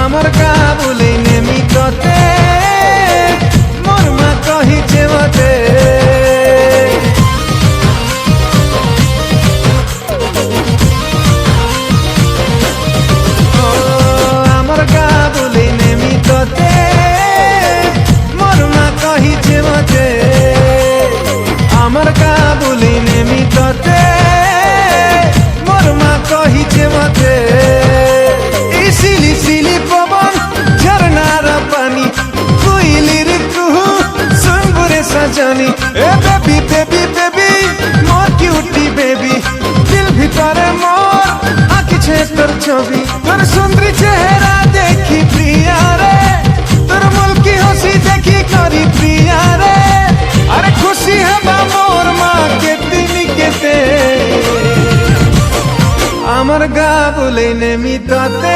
আমার কাবুলে নেমি ততে মোর মা কহিছে মতে আমার কাবুলে নেমি ততে মোর মা কহিছে মতে আমার কাবুলে নেমি ততে মোর মা কহিছে মতে জানি এ বেবি বেবি বেবি মোর কিউটি বেবি দিল ভিতরে মোর আঁকিছে তোর ছবি তোর সুন্দরী চেহারা দেখি প্রিয়া রে তোর মুলকি হাসি দেখি করি প্রিয়া রে আরে খুশি হবা মোর মা কেতে নিকেতে আমার গা বলে নেমি তাতে